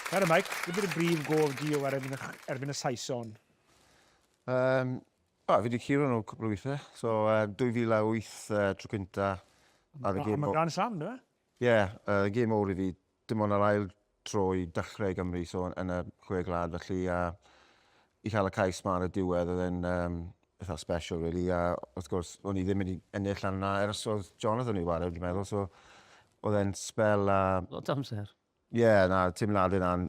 Ar y Mike, beth yw'r brif gof di o erbyn y Saeson? Fi wedi curo nhw cwbl o weithiau. So, 2008 tro cynta. Am y Grand Slam, dwi'n? Ie, y gêm o'r i fi, dim ond yr ail tro i dechrau Gymru, so yn y chwe glad, felly i cael y cais ma ar y diwedd, oedd e'n eitha special, really. A wrth gwrs, o'n i ddim wedi ennill yna, ers oedd Jonathani wario, dwi'n meddwl, so oedd e'n spel... Lot amser. Ie, teimlad yna'n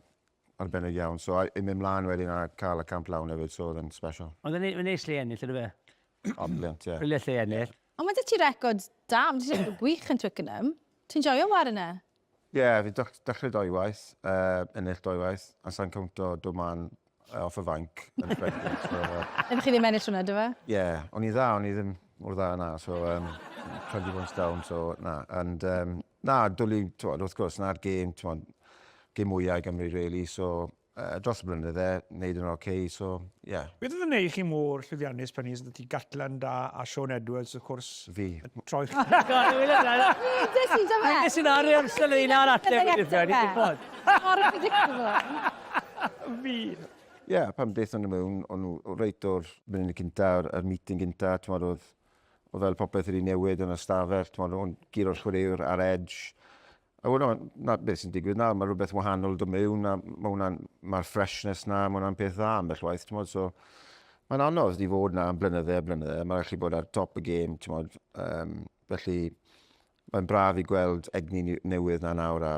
arbennig iawn, so i mynd mlaen wedyn a cael y camp lawn hefyd, so oedd e'n special. Oedd e'n neis lle ennill, ydw fe? Brilliant, ie. Briliant lle ennill. Ond mae dy ti record da, mae dy ti record gwych yn Twickenham. Ti'n joio war yna? Ie, fi dechrau doi waith, ennill doi waith, a sa'n cwmto dod man off y fanc yn ffredin. Ydych chi ddim ennill hwnna, dy fe? Ie, o'n i ddim o'r dda yna, so 20 points down, so na. And dwlu, wrth gwrs, na'r gêm mwyaf i Gymru, really, so dros y blynydde, neud yn oce, so ie. Beth oedd yn neud chi mor llwyddiannus pan ys ti Gatland a Sean Edwards, of course? Fi. Troi. Dys i, dy fe? Dys i'n ar yr ystod un ar ateb. Mor predictable. Fi. Ie, pan deithon nhw mewn, o'n nhw reit o'r munud cynta, yr meeting cynta, oedd fel popeth wedi newid yn y stafell, o'n gyro'r chwaraewr ar edge. A hwnna, beth sy'n digwydd nawr, mae rhywbeth wahanol dod mewn, mae'r freshness na, mae hwnna'n peth dda ambell waith, so mae'n anodd i fod na am blynydde, mae'n gallu bod ar top y gêm, felly mae'n braf i gweld egni newydd na nawr a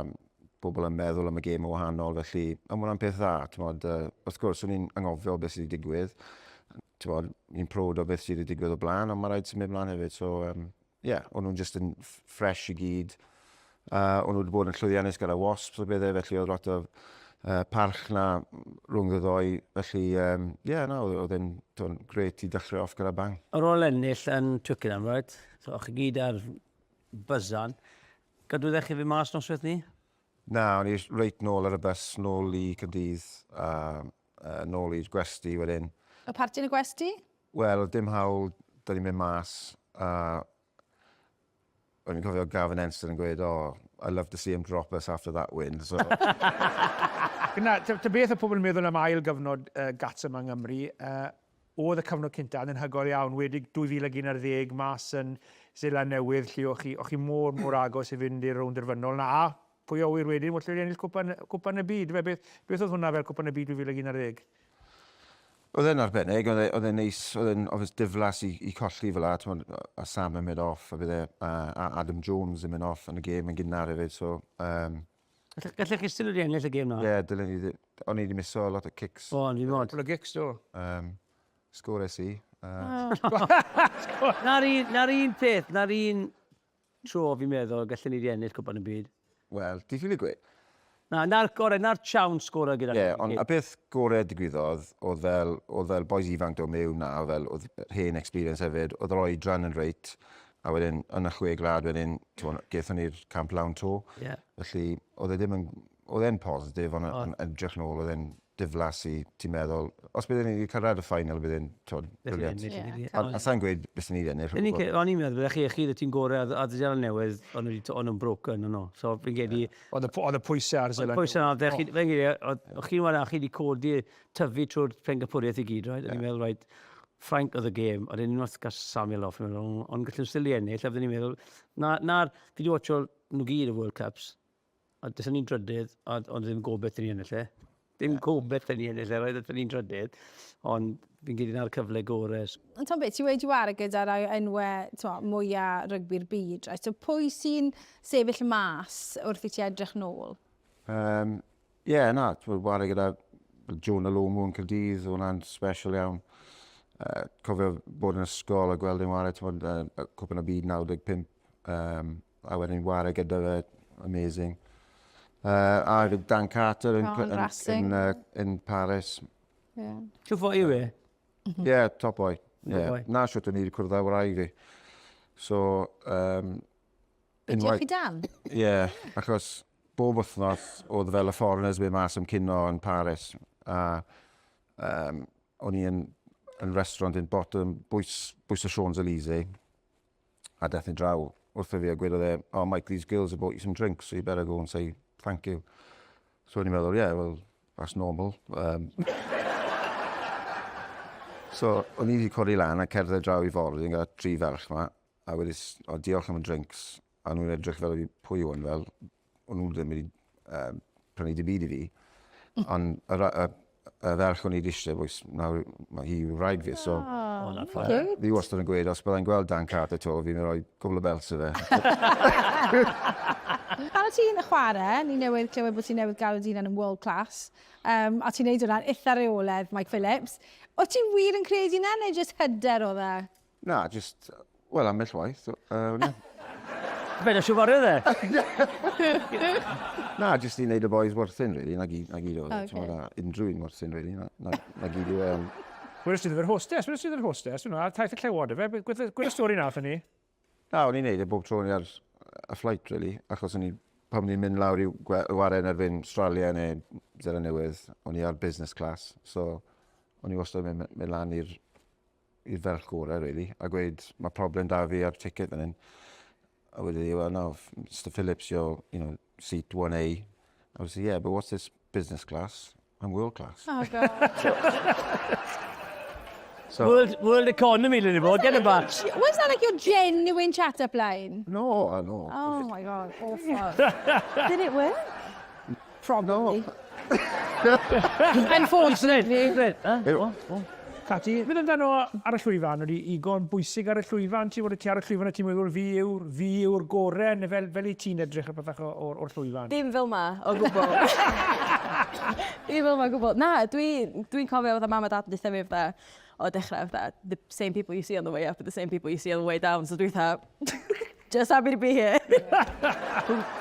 bobl yn meddwl am y gêm o wahanol, felly mae hwnna'n peth dda, wrth gwrs, o'n i'n angofio beth sydd wedi digwydd, ni'n prod o beth sydd wedi digwydd o blaen, ond mae rhaid sy'n mynd mlaen hefyd, so ie, o'n nhw'n just yn fresh i gyd. O'n nhw wedi bod yn llwyddiannus gyda wasps o bethau, felly oedd lot o parch na rhwng y ddoi. Felly, oedd e'n gret i dechrau off gyda bang. Ar ôl ennill yn Twickenham, right? So, o'ch chi gyd ar byzan. Gadwydde chi fi mas noswaith ni? Na, o'n i reit nôl ar y bus, nôl i Caerdydd, nôl i gwesti wedyn. Y parti yn y gwesti? Wel, dim hawl, da ni'n mynd mas. O'n i'n cofio Gavin Enstone yn gweud, I'd love to see him drop us after that win. So. Ta beth y pobl yn meddwl am ail gyfnod Gatsam yng Nghymru, oedd y cyfnod cynta yn anhygoel iawn, wedi 2011 mas yn Seland Newydd, lle o'ch chi mor agos i fynd i'r rownd derfynol. Na, pwy o wir wedyn, wrth wedi ennill Cwpan y Byd. Beth oedd hwnna fel Cwpan y Byd 2011? Oedd e'n arbennig, oedd e'n neis, oedd e'n diflas i colli fel a Sam yn mynd off, a Adam Jones yn mynd off yn y gêm yn gynnar hefyd, so... Gallech chi still wedi ennill y gêm na? Ie, o'n i wedi miso lot o kicks. O, ni mod. Pwyl o gics, do? Sgorio'r. Na'r un peth, na'r un tro fi'n meddwl gallwn ni wedi ennill Cwpan y Byd. Wel, di ffili gweud. Na'r llawn sgorau gyda'r Ie, ond y peth gorau digwyddodd, oedd fel boes ifanc do mewn na, oedd hen experience hefyd, oedd yr oedran yn reit, a wedyn yn y chwe glad wedyn, gaethon ni'r camp lawn to. Felly, oedd e'n positif, ond yn edrych nôl, oedd e'n diflas i, ti'n meddwl, os byddwn ni wedi cyrraedd y final, byddwn briliant. A sa'n gweud beth ni wedi ennill. O'n i'n meddwl, chi ti'n gorau a Seland Newydd, ond nhw'n broken, no. So, fi'n gedi... Oedd y pwysau ar Seland Newydd. Pwysau ar, fi'n gedi, o'ch chi'n wneud, chi wedi codi tyfu trwy'r pengapwriaeth i gyd, right? O'n i'n meddwl, right, Frank oedd y gêm, a dyn nhw'n gas Samuel off, ond gallwn still i ennill, a fydden ni'n meddwl, fi wedi watcho nhw gyd y World Cups, a dysyn ni'n drydydd, ond ddim gobeith yn ennill, Dim gobeith yn ennill, roedd ni'n drydydd, ond fi'n gyd i'n ar cyfle gorau. Ond Tom beth, ti wedi wario gyda'r enwau mwyaf rygbi'r byd, right? So pwy sy'n sefyll mas wrth i ti edrych nôl? Ie, wario gyda Jonah Lomu yn Caerdydd, hwnna'n special iawn. Cofio bod yn ysgol a gweld yn wario, Cwpan y Byd 95, a wedyn wario gyda fe, amazing. A Dan Carter in Paris. Siw fo yw e? Ie, top boy. Na siwt o'n i wedi cwrdd o'r ai fi. So... Diolch i Dan? Ie, achos bob wythnos oedd fel y foreigners bydd mas am cino yn Paris. A o'n i yn restaurant yn bottom, bwys o Champs-Élysées. A death yn draw wrth fi a gwedodd e, Mike, these girls have bought you some drinks, so you better go and say thank you. So o'n i'n meddwl, well, that's normal. So o'n i wedi codi lan a cerdded draw i ffordd yn gael 3 ferch yma, a wedys, diolch am y drinks, a nhw'n edrych fel pwy yw fel, o'n nhw ddim wedi prynu dim byd I fi, ond y ferch o'n i eisiau, nawr mae hi yw rhaid fi, so fi wastad yn gweud, os byddai'n gweld Dan Carter to, fi'n rhoi gwbl o bels I fe. Pan o ti'n chwarae, ni newydd clywed bod ti'n newydd gael y dyn yn world class, a ti'n neud hwnna'n eitha reoledd, Mike Phillips. O ti'n wir yn credu hynna, neu jyst hyder o dda? Na, just, wel, ambell waith. Fe na siwfario dde? Na, just I wneud y boys worthyn, really, na gyd oedd. Unrhyw un worthyn, really, na gyd yw. Gwyrdd sydd efo'r hostess, taith y clywod fe, gwyrdd y stori na ffyn ni? Na, o'n i'n neud bob tro ni ar y flight, really, achos pan o'n i'n mynd lawr I waren erbyn Australia neu Zera Newydd, o'n I ar business class, so o'n I wastad yn mynd lan i'r ferch gorau, really, a gweud, mae problem da fi ar ticket fan hyn. A wedi di, well, no, Mr Phillips, you're, seat 1A. I was like, yeah, but what's this business class? I'm world class. Oh, God. So, World economy, Lily Bod, get a batch. Was that like your genuine chat-up line? no. Oh, my God, awful. Did it work? Probably. Unfortunately. Cati, fydd amdano ar y llwyfan, wedi igon bwysig ar y llwyfan, ti fod ti ar y llwyfan a ti'n meddwl fi yw'r gorau, neu fel I ti'n edrych ar bethach o'r llwyfan? Dim fel ma, o gwbl. Dim fel ma, o gwbl. Na, dwi'n cofio fod mam a dad yn dweud fi fydda o dechrau fydda, the same people you see on the way up are the same people you see on the way down, so dwi'n dweud, just happy to be here.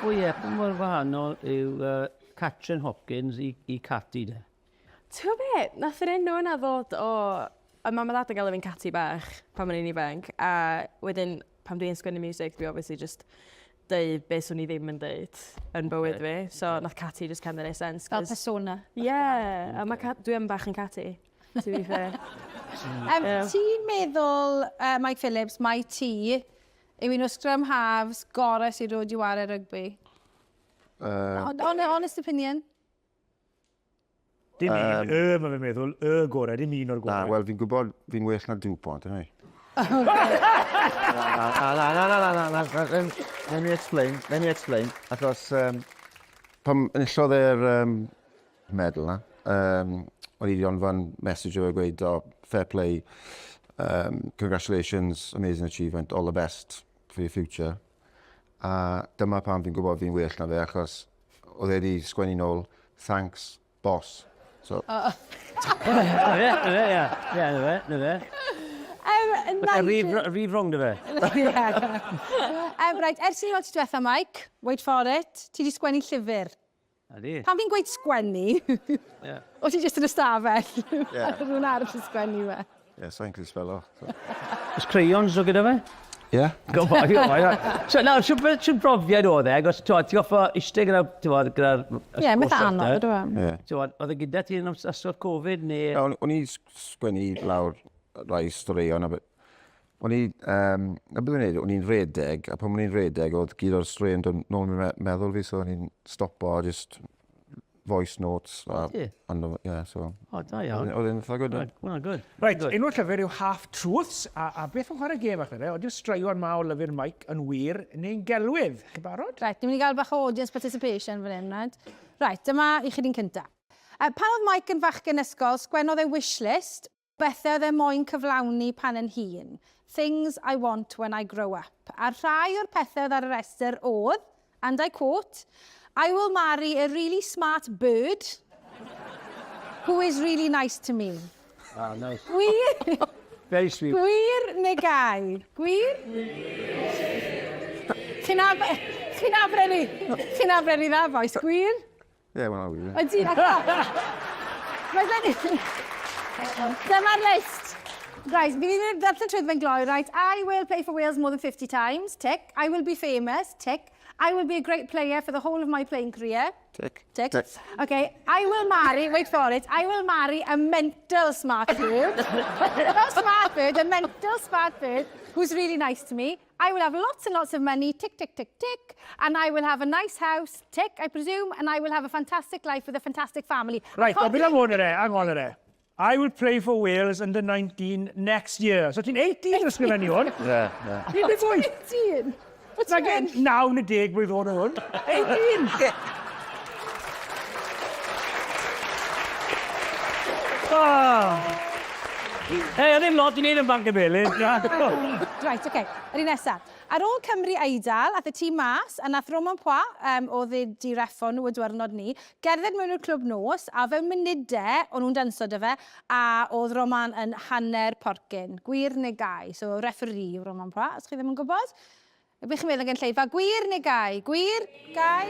Pwy mor wahanol yw Catrin Hopkins I Cati de? Ti'n gwybod beth? Nath yr enw yna ddod o... A mam a dad yn gael fi'n Cati bach pan mae'n ifanc. A wedyn, pan dwi'n sgwennu music, dwi obviously just dweud beth swn I ddim yn dweud yn bywyd fi. So nath Cati just kind of neud sense. Fel persona. Yeah, a dwi yn bach yn Cati. To be fair. Ti'n meddwl, Mike Phillips, mae ti yw un o scrum halves gorau sy'n dod I wario rygbi? Honest opinion? Dim un, mae fe'n meddwl, gorau, dim un o'r Na, gorau. wel, fi'n gwybod fi'n well na dwpont, yna I. Na, let me explain. Achos, pan enillodd medal na, o'n I wedi onfan message o'r gweud, fair play, congratulations, amazing achievement, all the best for your future. A dyma pan fi'n gwybod fi'n well na fe, achos oedd wedi sgwennu nôl, thanks, boss. So, Na fe. Rif rong da fe. Right, ers I weld ti diwetha, Mike, wait for it, ti wedi sgwennu llyfr. Adi. Pan fi'n gweud sgwennu, o ti jyst yn ystafell? Rwy'n arall yn sgwennu fe. sa'n cael spell off. Ys crayons o gyda fe? Yeah. Go on. So, nawr, siwr brofiad oedd e, agos ti goffa eistedd gyda'r... Ie, metha anodd ydw am. Oedd e gyda ti yn ystod Covid, neu... O'n I sgwennu lawr rai straeon, a o'n I, o'n i'n redeg, a pan o'n i'n redeg, oedd gyd o'r straeon dod nôl mewn meddwl fi, so o'n i'n stopo a just voice notes. So... O, da iawn. Oedd e'n eitha good. Well, good. Right, enw'r llyfr yw Half Truths, a beth o'n chwarae gêm ac yna, oedd yw'r straeon ma o lyfr Mike yn wir neu'n gelwydd. Chi barod? Right, ni'n mynd I gael bach o audience participation fan hyn, right? Right, dyma I chi di'n cynta. Pan oedd Mike yn fachgen ysgol, sgwennodd ei wishlist, bethau oedd e moyn cyflawni pan yn hun. Things I want when I grow up. A rhai o'r pethau oedd ar y restr oedd, and I quote, I will marry a really smart bird who is really nice to me. Ah, nice. Gwir? Very sweet. Gwir neu gau? Gwir? Chi'n afrenu dda, boes? Gwir? Ie, wel, wir. Ydy, dyma'r list. Right, fi'n mynd darllen trwydd fe'n gloi, right? I will play for Wales more than 50 times, tick. I will be famous, tick. I will be a great player for the whole of my playing career. Tick. Tick. Okay, I will marry, wait for it, I will marry a mental smart bird. Not smart bird, a mental smart bird who's really nice to me. I will have lots and lots of money, tick, tick, tick, tick. And I will have a nice house, tick, I presume. And I will have a fantastic life with a fantastic family. Right, o byd am hwn yr e, hang on yr e. I will play for Wales under 19 next year. So ti'n 18 yn ysgrifennu hwn? Ie. Ti'n dweud fwy? 18. What's Nag again? 9 neu 10 blwydd hwn o hwn. 18! Hei, oedd ddim lot i wneud yn banc y belyn. Right, okay. Yr un nesaf. Ar ôl Cymru Eidal, ath y tîm mas, a nath Roman Pwa, oedd ei direffon nhw y dwyrnod ni, gerdded mewn i'r clwb nos, a fewn munudau, o'n nhw'n dansod y fe, a oedd Roman yn hanner porcyn. Gwir neu gau. So, referee yw Roman Pwa, os chi ddim yn gwybod. Ydych chi'n meddwl gan lleifa, gwir neu gau? Gwir, gau?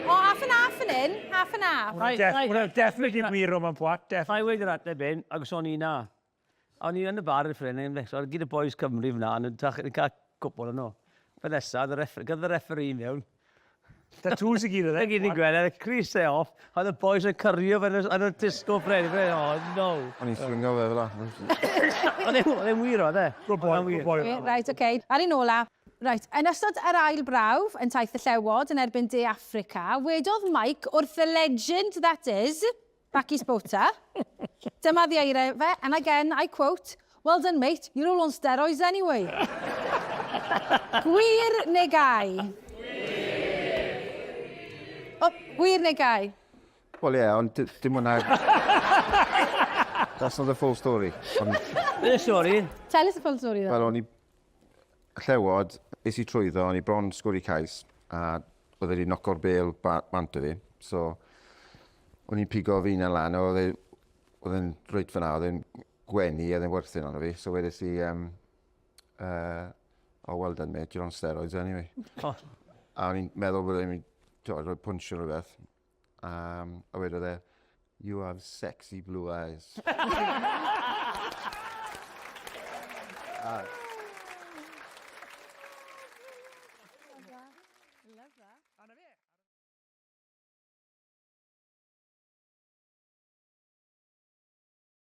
O, half and half yn un, half and half. Hwna'n definitely gwir Roman Pwat, definitely. Fai weid yr ateb un, ac os o'n i na. A o'n i yn y bar y ffrind, yn flex, gyda boys Cymru fyna, yn cael cwpl yn nhw. Fe nesa, gyda referee mewn. Tattoos i gyd oedd e. Fe gyd i'n gweld, y Chris e off, a y boys yn cyrrio fe yn y disco ffrind. Oh, no. O'n i'n swingo fe fel la. Oedd e'n wir o, de? Good boy. Right, okay. Ar un ola. Right, yn ystod yr ail brawf yn taith y llewod yn erbyn De Africa, wedodd Mike wrth the legend that is, Baki Spota, dyma ddiairau fe, and again, I quote, well done mate, you're all on steroids anyway. Gwir neu gau? O, gwir neu gau? Wel ie, ond dim hwnna... That's not the full story. Sorry. Tell us the full story though. Wel, o'n i llewod, es i trwyddo, o'n i bron sgori cais, a oedd wedi noco'r bel bant o fi. So, o'n i'n pigo fi na lan, oedd e'n rhaid fyna, oedd e'n gwenu, oedd e'n werthyn ond fi. So, wedes i, well done mate, you're on steroids anyway. A o'n i'n meddwl bod e'n rhoi punch o rhywbeth. A wedodd e, you have sexy blue eyes. Love that.